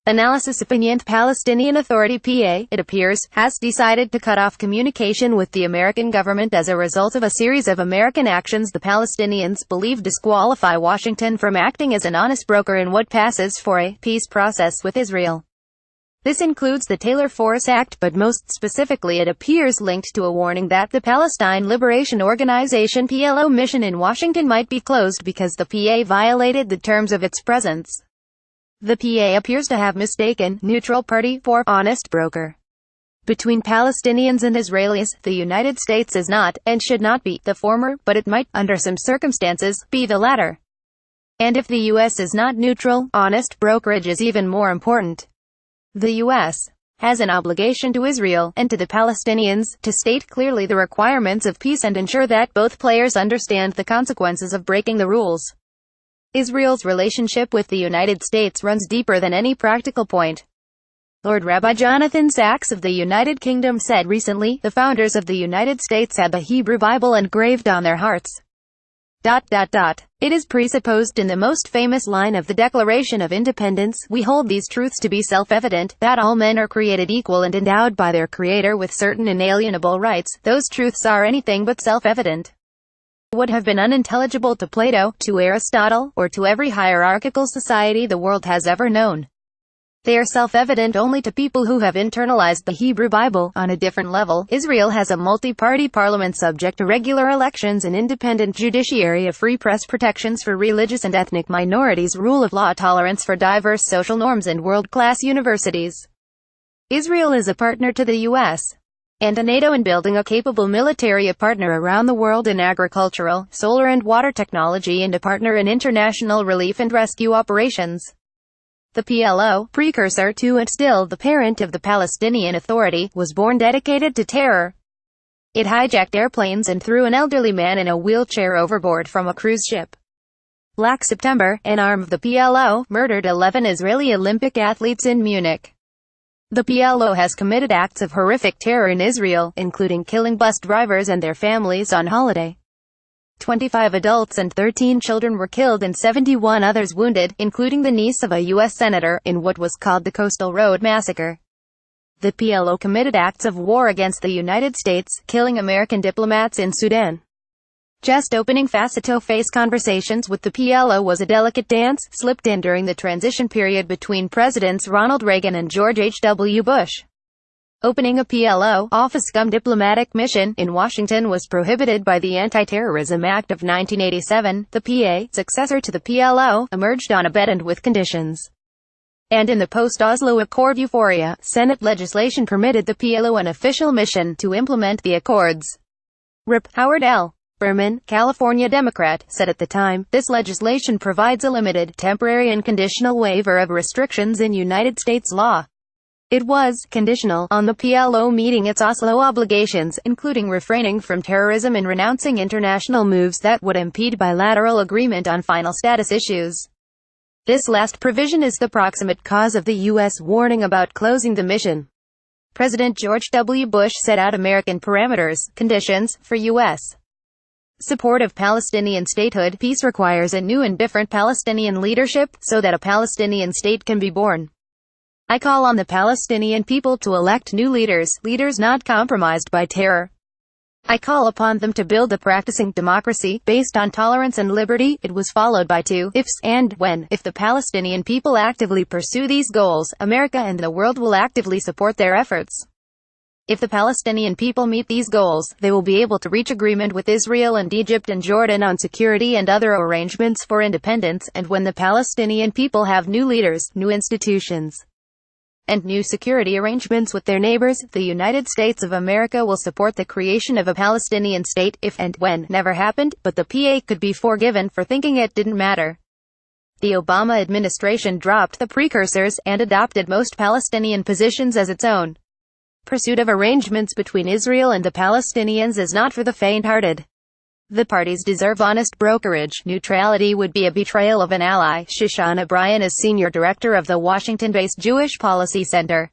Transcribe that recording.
ANALYSISOPINIONThe Palestinian Authority PA, it appears, has decided to cut off communication with the American government as a result of a series of American actions the Palestinians believe disqualify Washington from acting as an honest broker in what passes for a peace process with Israel. This includes the Taylor Force Act, but most specifically it appears linked to a warning that the Palestine Liberation Organization PLO mission in Washington might be closed because the PA violated the terms of its presence. The PA appears to have mistaken neutral party for honest broker. Between Palestinians and Israelis, the United States is not, and should not be, the former, but it might, under some circumstances, be the latter. And if the U.S. is not neutral, honest brokerage is even more important. The U.S. has an obligation to Israel, and to the Palestinians, to state clearly the requirements of peace and ensure that both players understand the consequences of breaking the rules. Israel's relationship with the United States runs deeper than any practical point. Lord Rabbi Jonathan Sacks of the United Kingdom said recently, the founders of the United States had the Hebrew Bible engraved on their hearts. It is presupposed in the most famous line of the Declaration of Independence, we hold these truths to be self-evident, that all men are created equal and endowed by their Creator with certain inalienable rights. Those truths are anything but self-evident. Would have been unintelligible to Plato, to Aristotle, or to every hierarchical society the world has ever known. They are self-evident only to people who have internalized the Hebrew Bible. On a different level, Israel has a multi-party parliament subject to regular elections, an independent judiciary, a free press, protections for religious and ethnic minorities, rule of law, tolerance for diverse social norms, and world-class universities. Israel is a partner to the U.S. and to NATO in building a capable military, a partner around the world in agricultural, solar and water technology, and a partner in international relief and rescue operations. The PLO, precursor to and still the parent of the Palestinian Authority, was born dedicated to terror. It hijacked airplanes and threw an elderly man in a wheelchair overboard from a cruise ship. Black September, an arm of the PLO, murdered 11 Israeli Olympic athletes in Munich. The PLO has committed acts of horrific terror in Israel, including killing bus drivers and their families on holiday. 25 adults and 13 children were killed and 71 others wounded, including the niece of a U.S. senator, in what was called the Coastal Road Massacre. The PLO committed acts of war against the United States, killing American diplomats in Sudan. Just opening face-to-face conversations with the PLO was a delicate dance, slipped in during the transition period between Presidents Ronald Reagan and George H.W. Bush. Opening a PLO office-cum diplomatic mission in Washington was prohibited by the Anti-Terrorism Act of 1987. The PA, successor to the PLO, emerged on a bed and with conditions. And in the post-Oslo Accord euphoria, Senate legislation permitted the PLO an official mission to implement the accords. Rep. Howard L. Berman, California Democrat, said at the time, this legislation provides a limited, temporary and conditional waiver of restrictions in United States law. It was conditional on the PLO meeting its Oslo obligations, including refraining from terrorism and renouncing international moves that would impede bilateral agreement on final status issues. This last provision is the proximate cause of the U.S. warning about closing the mission. President George W. Bush set out American parameters, conditions, for U.S. support of Palestinian statehood. Peace requires a new and different Palestinian leadership, so that a Palestinian state can be born. I call on the Palestinian people to elect new leaders not compromised by terror. I call upon them to build a practicing democracy, based on tolerance and liberty. It was followed by two ifs, and when. If the Palestinian people actively pursue these goals, America and the world will actively support their efforts. If the Palestinian people meet these goals, they will be able to reach agreement with Israel and Egypt and Jordan on security and other arrangements for independence, and when the Palestinian people have new leaders, new institutions, and new security arrangements with their neighbors, the United States of America will support the creation of a Palestinian state. If and when never happened, but the PA could be forgiven for thinking it didn't matter. The Obama administration dropped the precursors, and adopted most Palestinian positions as its own. Pursuit of arrangements between Israel and the Palestinians is not for the faint-hearted. The parties deserve honest brokerage. Neutrality would be a betrayal of an ally. Shoshana Bryan is senior director of the Washington-based Jewish Policy Center.